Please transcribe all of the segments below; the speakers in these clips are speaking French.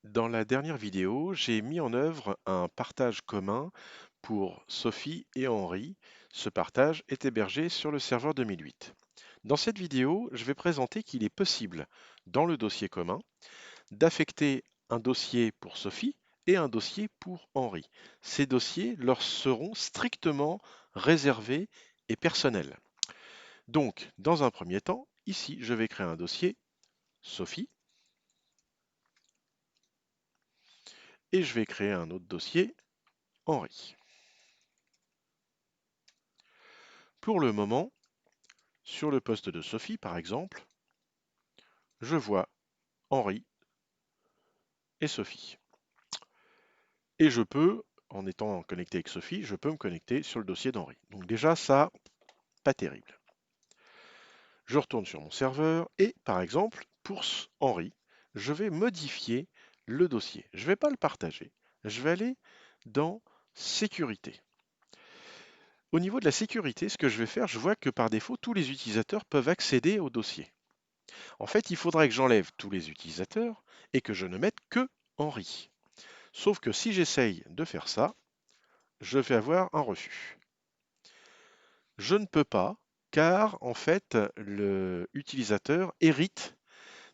Dans la dernière vidéo, j'ai mis en œuvre un partage commun pour Sophie et Henri. Ce partage est hébergé sur le serveur 2008. Dans cette vidéo, je vais présenter qu'il est possible, dans le dossier commun, d'affecter un dossier pour Sophie et un dossier pour Henri. Ces dossiers leur seront strictement réservés et personnels. Donc, dans un premier temps, ici, je vais créer un dossier Sophie et je vais créer un autre dossier Henri. Pour le moment, sur le poste de Sophie, par exemple, je vois Henri et Sophie. Et je peux, en étant connecté avec Sophie, je peux me connecter sur le dossier d'Henri. Donc déjà, ça, pas terrible. Je retourne sur mon serveur et, par exemple, pour Henri, je vais modifier le dossier. Je ne vais pas le partager. Je vais aller dans Sécurité. Au niveau de la sécurité, ce que je vais faire, je vois que par défaut, tous les utilisateurs peuvent accéder au dossier. En fait, il faudrait que j'enlève tous les utilisateurs et que je ne mette que Henri. Sauf que si j'essaye de faire ça, je vais avoir un refus. Je ne peux pas, car en fait, l'utilisateur hérite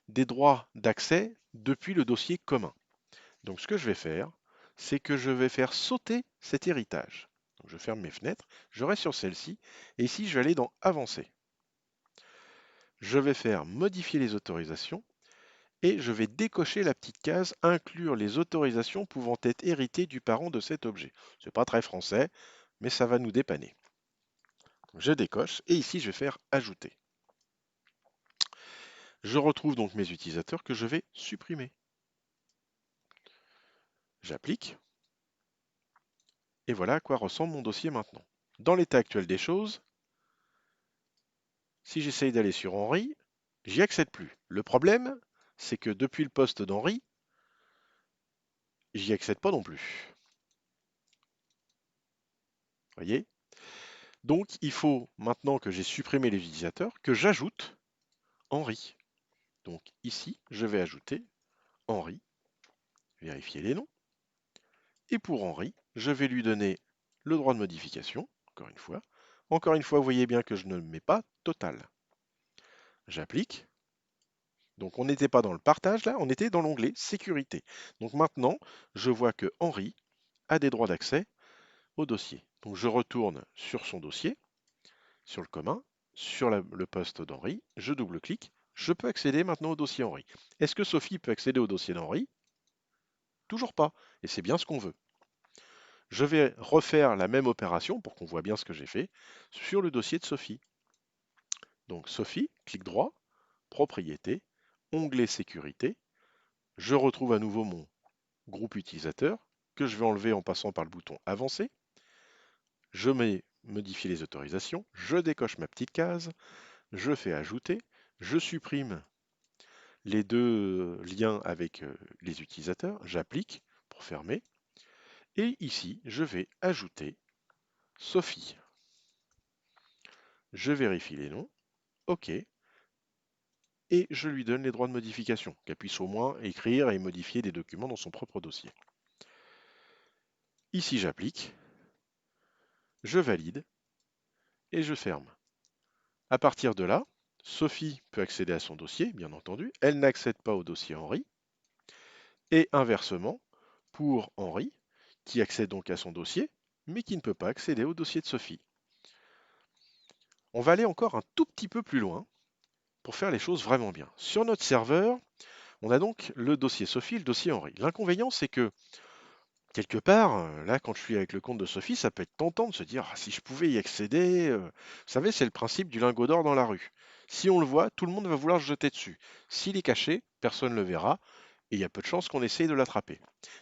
des droits d'accès depuis le dossier commun. Donc ce que je vais faire, c'est que je vais faire sauter cet héritage. Donc, je ferme mes fenêtres, je reste sur celle-ci, et ici je vais aller dans Avancer. Je vais faire Modifier les autorisations, et je vais décocher la petite case Inclure les autorisations pouvant être héritées du parent de cet objet. C'est pas très français, mais ça va nous dépanner. Je décoche et ici je vais faire Ajouter. Je retrouve donc mes utilisateurs que je vais supprimer. J'applique et voilà à quoi ressemble mon dossier maintenant. Dans l'état actuel des choses, si j'essaye d'aller sur Henri, j'y accède plus. Le problème, c'est que depuis le poste d'Henri, j'y accède pas non plus. Voyez? Donc il faut, maintenant que j'ai supprimé les utilisateurs, que j'ajoute Henri. Donc ici, je vais ajouter Henri, vérifier les noms. Et pour Henri, je vais lui donner le droit de modification, encore une fois. Encore une fois, vous voyez bien que je ne le mets pas total. J'applique. Donc on n'était pas dans le partage là, on était dans l'onglet sécurité. Donc maintenant, je vois que Henri a des droits d'accès au dossier. Donc je retourne sur son dossier, sur le commun, sur le poste d'Henri, je double-clique, je peux accéder maintenant au dossier Henri. Est-ce que Sophie peut accéder au dossier d'Henri? Toujours pas, et c'est bien ce qu'on veut. Je vais refaire la même opération pour qu'on voit bien ce que j'ai fait sur le dossier de Sophie. Donc Sophie, clic droit, propriété, onglet sécurité. Je retrouve à nouveau mon groupe utilisateur que je vais enlever en passant par le bouton avancer. Je mets modifier les autorisations, je décoche ma petite case, je fais ajouter, je supprime les deux liens avec les utilisateurs, j'applique pour fermer. Et ici, je vais ajouter Sophie. Je vérifie les noms, OK, et je lui donne les droits de modification, qu'elle puisse au moins écrire et modifier des documents dans son propre dossier. Ici, j'applique, je valide et je ferme. À partir de là, Sophie peut accéder à son dossier, bien entendu. Elle n'accède pas au dossier Henri. Et inversement, pour Henri, qui accède donc à son dossier, mais qui ne peut pas accéder au dossier de Sophie. On va aller encore un tout petit peu plus loin pour faire les choses vraiment bien. Sur notre serveur, on a donc le dossier Sophie et le dossier Henri. L'inconvénient, c'est que quelque part, là, quand je suis avec le compte de Sophie, ça peut être tentant de se dire ah, si je pouvais y accéder. Vous savez, c'est le principe du lingot d'or dans la rue. Si on le voit, tout le monde va vouloir se jeter dessus. S'il est caché, personne ne le verra et il y a peu de chances qu'on essaye de l'attraper.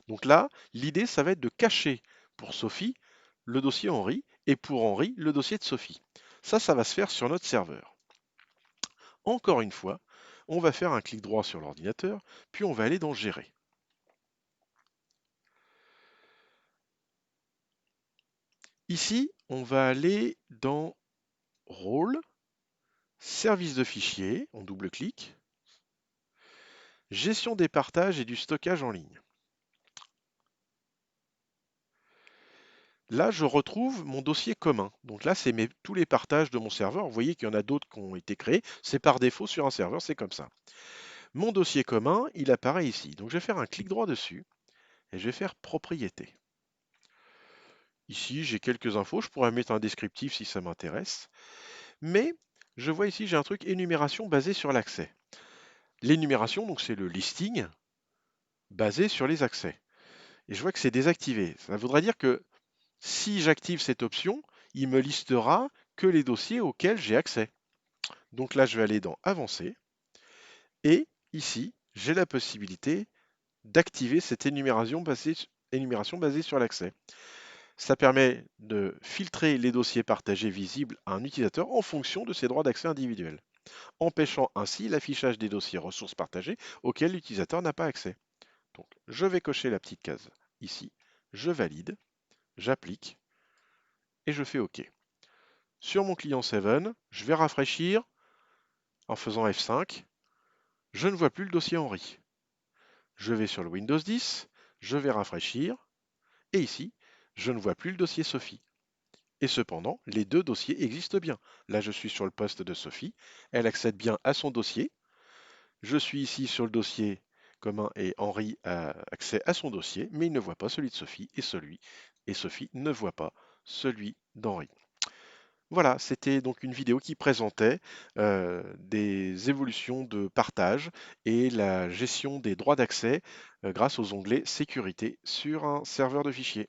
Donc là, l'idée, ça va être de cacher pour Sophie le dossier Henri et pour Henri le dossier de Sophie. Ça va se faire sur notre serveur. Encore une fois, on va faire un clic droit sur l'ordinateur, puis on va aller dans Gérer. Ici, on va aller dans Rôle, Service de fichier, on double-clique. Gestion des partages et du stockage en ligne. Là, je retrouve mon dossier commun. Donc là, c'est tous les partages de mon serveur. Vous voyez qu'il y en a d'autres qui ont été créés. C'est par défaut sur un serveur, c'est comme ça. Mon dossier commun, il apparaît ici. Donc je vais faire un clic droit dessus et je vais faire propriété. Ici, j'ai quelques infos. Je pourrais mettre un descriptif si ça m'intéresse. Mais je vois ici, j'ai un truc énumération basé sur l'accès. L'énumération, donc c'est le listing basé sur les accès. Et je vois que c'est désactivé. Ça voudrait dire que si j'active cette option, il me listera que les dossiers auxquels j'ai accès. Donc là, je vais aller dans Avancer. Et ici, j'ai la possibilité d'activer cette énumération basée sur l'accès. Ça permet de filtrer les dossiers partagés visibles à un utilisateur en fonction de ses droits d'accès individuels, empêchant ainsi l'affichage des dossiers ressources partagées auxquels l'utilisateur n'a pas accès. Donc, je vais cocher la petite case ici, je valide, j'applique et je fais OK. Sur mon client 7, je vais rafraîchir en faisant F5. Je ne vois plus le dossier Henri. Je vais sur le Windows 10, je vais rafraîchir et ici, je ne vois plus le dossier Sophie. Et cependant, les deux dossiers existent bien. Là, je suis sur le poste de Sophie. Elle accède bien à son dossier. Je suis ici sur le dossier commun et Henri a accès à son dossier, mais il ne voit pas celui de Sophie et Sophie ne voit pas celui d'Henri. Voilà, c'était donc une vidéo qui présentait des évolutions de partage et la gestion des droits d'accès grâce aux onglets sécurité sur un serveur de fichiers.